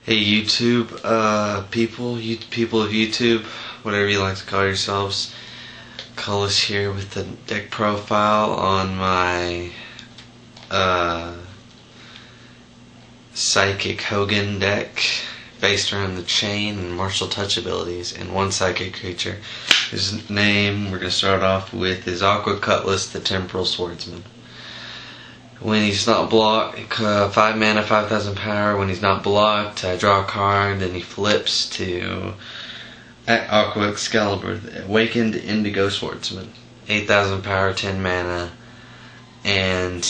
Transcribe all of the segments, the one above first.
Hey YouTube, people of YouTube, whatever you like to call yourselves. Cutlass here with the deck profile on my Psychic Hogan deck based around the chain and martial touch abilities and one psychic creature. His name we're going to start off with is Aqua Cutlass, the Temporal Swordsman. When he's not blocked, 5 mana, 5,000 power. When he's not blocked, I draw a card, then he flips to Aqua Excalibur, the Awakened Indigo Swordsman. 8,000 power, 10 mana, and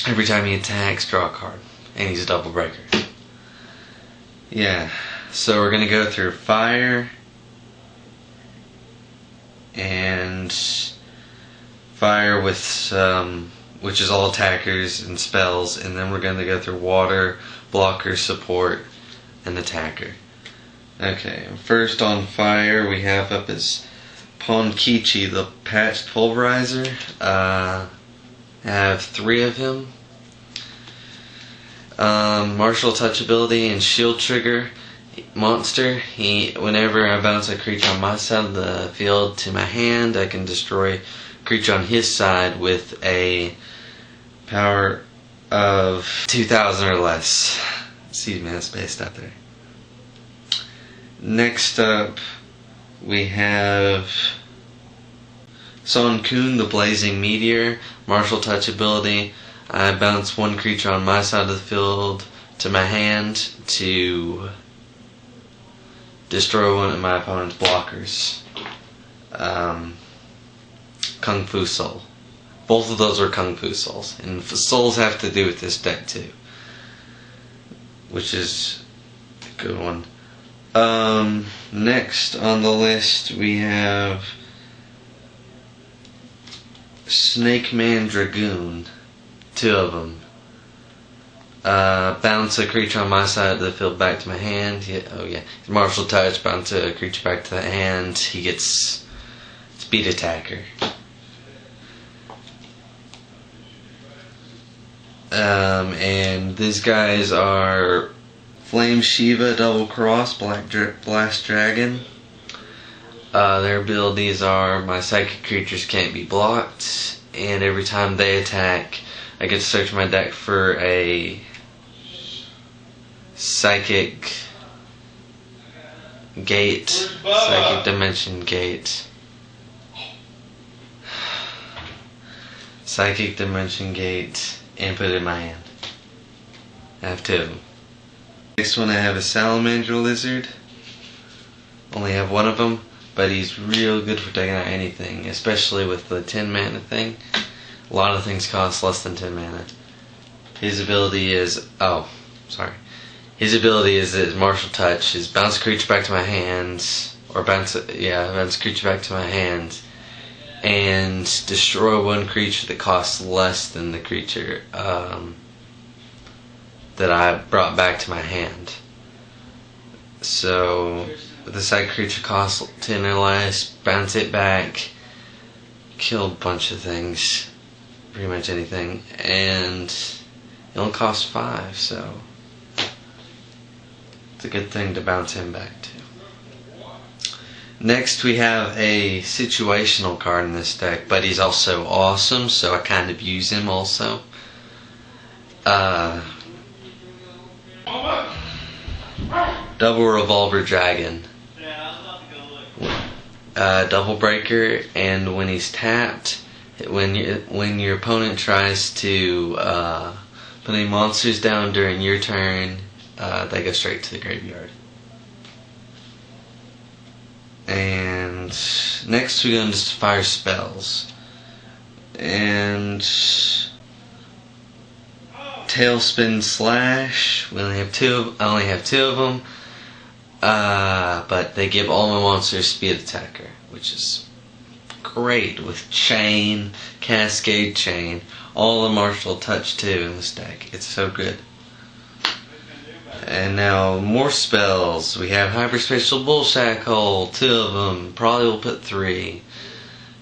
every time he attacks, draw a card. And he's a double breaker. Yeah, so we're going to go through fire, and fire with which is all attackers and spells, and then we're going to go through water, blocker, support, and attacker. Okay, first on fire we have up is Ponkichi, the patched Pulverizer. I have 3 of him. Martial touch ability and shield trigger monster. Whenever I bounce a creature on my side of the field to my hand, I can destroy a creature on his side with a power of 2,000 or less. Excuse me, that's spaced out there. Next up, we have Sonkun, the Blazing Meteor. Martial touch ability. I bounce one creature on my side of the field to my hand to destroy one of my opponent's blockers. Kung Fu Soul. Both of those are Kung Fu Souls. And souls have to do with this deck too, which is a good one. Next on the list we have Snakeman Dragoon. 2 of them. Bounce a creature on my side of the field back to my hand. Martial touch, bounce a creature back to the hand. He gets speed attacker. And these guys are Flame Shiva, Double Cross, Blastdragon. Their abilities are my psychic creatures can't be blocked, and every time they attack, I get to search my deck for a psychic gate, psychic dimension gate. Psychic dimension gate. And put it in my hand. I have 2 of them. Next one I have a Salamander lizard. Only have 1 of them, but he's real good for taking out anything, especially with the 10 mana thing. A lot of things cost less than 10 mana. His ability is His ability is martial touch. Is bounce a creature back to my hands, or bounce a creature back to my hands, and destroy one creature that costs less than the creature that I brought back to my hand. So the side creature costs 10 or less, bounce it back, kill a bunch of things, pretty much anything, and it only costs 5, so it's a good thing to bounce him back to. Next we have a situational card in this deck, but he's also awesome, so I kind of use him also. Double Revolver Dragon. Double breaker, and when he's tapped, when your opponent tries to put any monsters down during your turn, they go straight to the graveyard. And next we go into fire spells. And Tailspin Slash. I only have 2 of them. But they give all my monsters speed attacker, which is great with chain, Cascade chain, all the martial touch too in this deck. It's so good. And now more spells. We have Hyperspatial Bolshack hole, 2 of them. Probably will put 3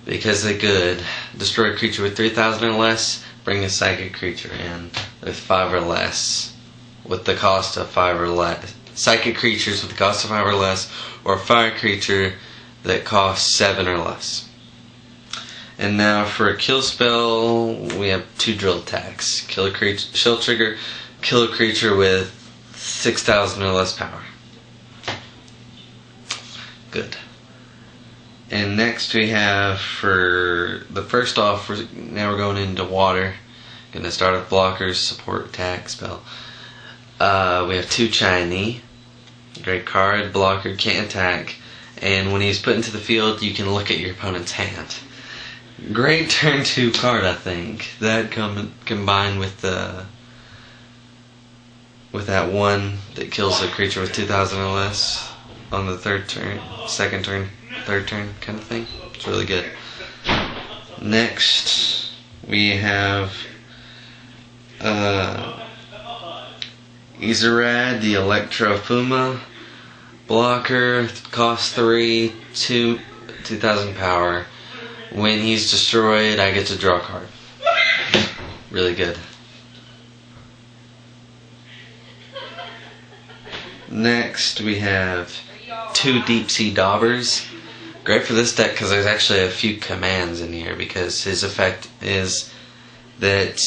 because they're good. Destroy a creature with 3,000 or less. Bring a psychic creature in with 5 or less. with the cost of 5 or less. Psychic creatures with the cost of 5 or less, or a fire creature that costs 7 or less. And now for a kill spell, we have 2 drill attacks. Kill a creature, shell trigger, kill a creature with 6,000 or less power. Good. And next we have, for the first off, now we're going into water. Gonna start with blockers, support, attack, spell. We have 2 Chinese. Great card. Blocker, can't attack. And when he's put into the field, you can look at your opponent's hand. Great turn 2 card, I think. That combined with that one that kills a creature with 2,000 or less on the third turn, second turn, third turn kind of thing. It's really good. Next, we have Ezorad, the Electro-Fuuma. Blocker, cost 3, 2,000 power. When he's destroyed, I get to draw a card. Really good. Next, we have 2 Deepsea Dobbers. Great for this deck because there's actually a few commands in here, because his effect is that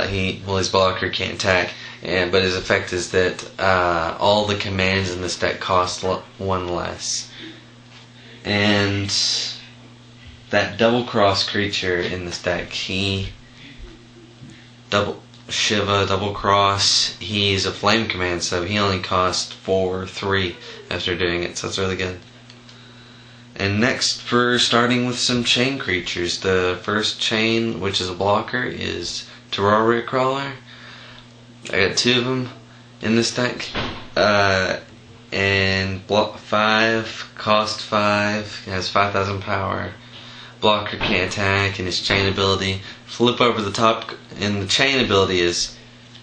his blocker can't attack, but his effect is that all the commands in this deck cost 1 less. And that double cross creature in this deck, Shiva double cross, he's a flame command, so he only costs 3 after doing it, so it's really good. And next, for starting with some chain creatures, the first chain, which is a blocker, is Terarira Crawler. I got 2 of them in this deck, and block 5, cost 5, has 5,000 power. Blocker can't attack, and his chain ability, flip over the top, and the chain ability is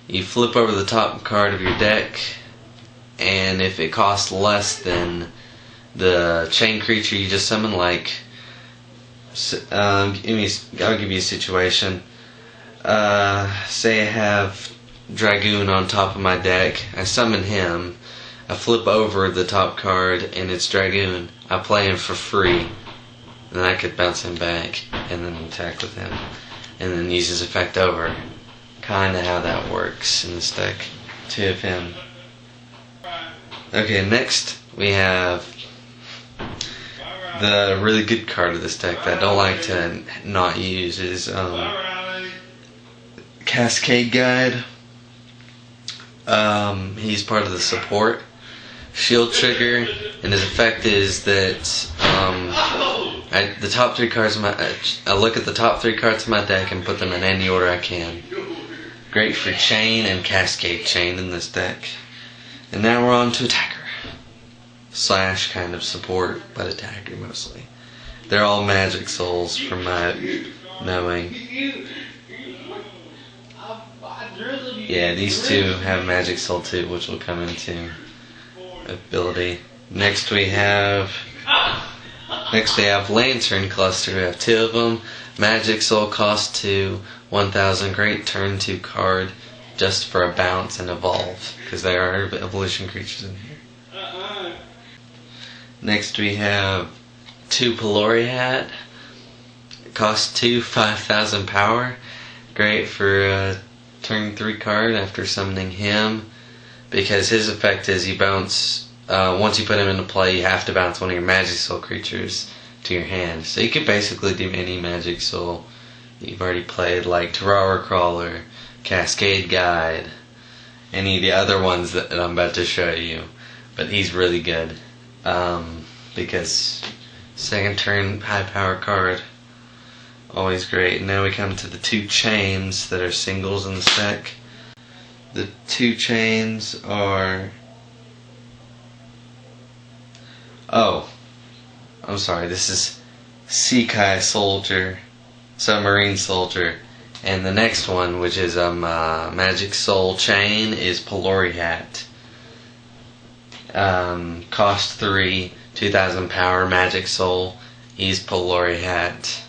you flip over the top card of your deck, and if it costs less than the chain creature you just summoned, like, I'll give you a situation. Say I have Dragoon on top of my deck, I summon him, I flip over the top card, and it's Dragoon. I play him for free. Then I could bounce him back and then attack with him, and then use his effect over. Kinda how that works in this deck. 2 of him. Okay, next we have the really good card of this deck that I don't like to not use is Cascade Guide. He's part of the support. Shield trigger, and his effect is that the top 3 cards of I look at the top 3 cards of my deck and put them in any order I can. Great for chain and cascade chain in this deck. And now we're on to attacker / kind of support, but attacker mostly. They're all magic souls from my knowing. Yeah, these 2 have magic soul too, which will come into ability. Next we have Lantern Cluster. We have 2 of them. Magic Soul cost 2, 1,000. Great turn 2 card, just for a bounce and evolve, because there are evolution creatures in here. Next we have 2 Pelori Hat. Cost 2, 5,000 power. Great for a turn 3 card after summoning him, because his effect is you bounce. Once you put him into play, you have to bounce one of your Magic Soul creatures to your hand. So you could basically do any Magic Soul that you've already played, like Terarira Crawler, Cascade Guide, any of the other ones that I'm about to show you. But he's really good, because second turn high power card, always great. And now we come to the 2 chains that are singles in the deck. The 2 chains are... Oh, I'm sorry, this is Seakai Soldier, Submarine Soldier, and the next one, which is Magic Soul Chain, is Pelori Hat. Cost 3, 2,000 power, Magic Soul. He's Pelori Hat.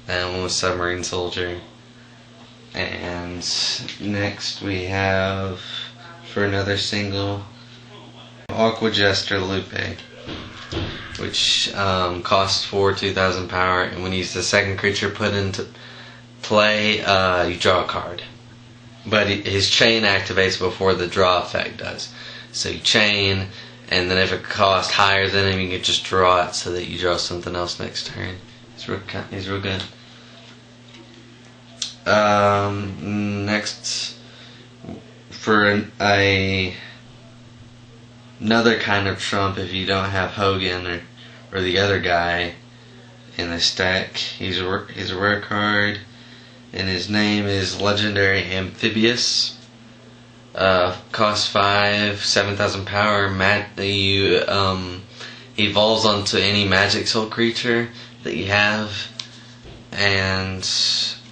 That one was Submarine Soldier. And next we have, for another single, Aqua Jester Loupe, which costs 2,000 power, and when he's the second creature put into play, you draw a card. But his chain activates before the draw effect does. So you chain, and then if it costs higher than him, you can just draw it so that you draw something else next turn. He's real good. Next, for another kind of trump, if you don't have Hogan or the other guy in the stack, he's a rare card, and his name is Legendary Amphibious. Cost 5, 7,000 power. You evolves onto any Magic Soul creature that you have, and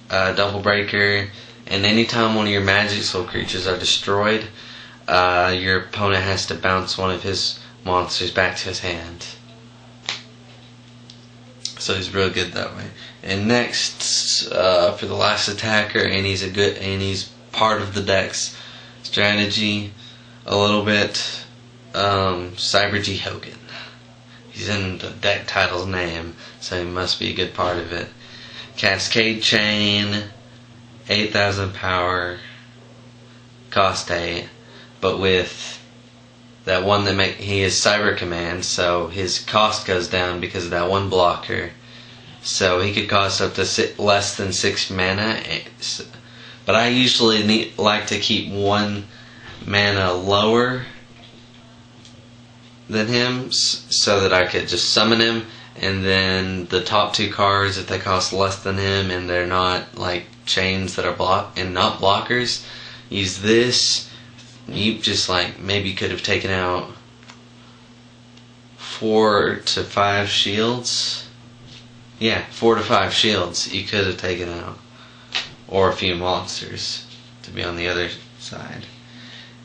Double Breaker. And anytime one of your Magic Soul creatures are destroyed, your opponent has to bounce one of his monsters back to his hand. So he's real good that way. And next, for the last attacker, and he's part of the deck's strategy a little bit, Cyber G Hogan. He's in the deck title's name, so he must be a good part of it. Cascade Chain, 8,000 power, cost 8, but with that one he is Cyber Command, so his cost goes down because of that one blocker. So he could cost up to less than 6 mana, but I usually like to keep 1 mana lower than him, so that I could just summon him, and then the top 2 cards, if they cost less than him and they're not like chains that are not blockers, use this. You just like maybe could have taken out 4 to 5 shields. Yeah, 4 to 5 shields you could have taken out, or a few monsters to be on the other side.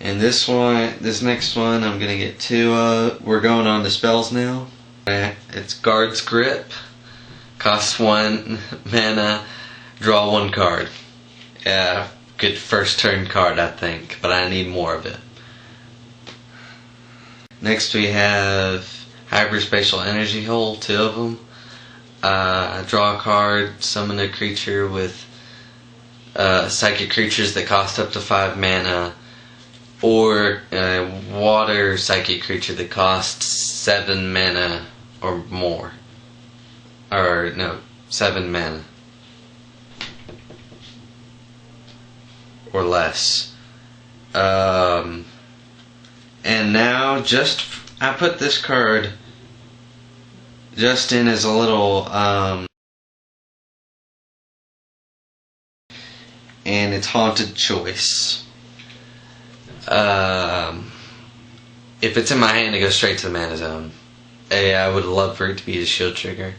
And this next one, I'm gonna get 2. We're going on to spells now. It's Guard's Grip. Costs 1 mana. Draw 1 card. Yeah, good first turn card, I think, but I need more of it. Next we have Hyperspatial Energy Hole, 2 of them. Draw a card, summon a creature with psychic creatures that cost up to 5 mana, or a water psychic creature that costs 7 mana or more. Or no, 7 mana. Or less. And now I put this card just in as a little and it's Haunted Choice. If it's in my hand, it goes straight to the mana zone. I would love for it to be a shield trigger.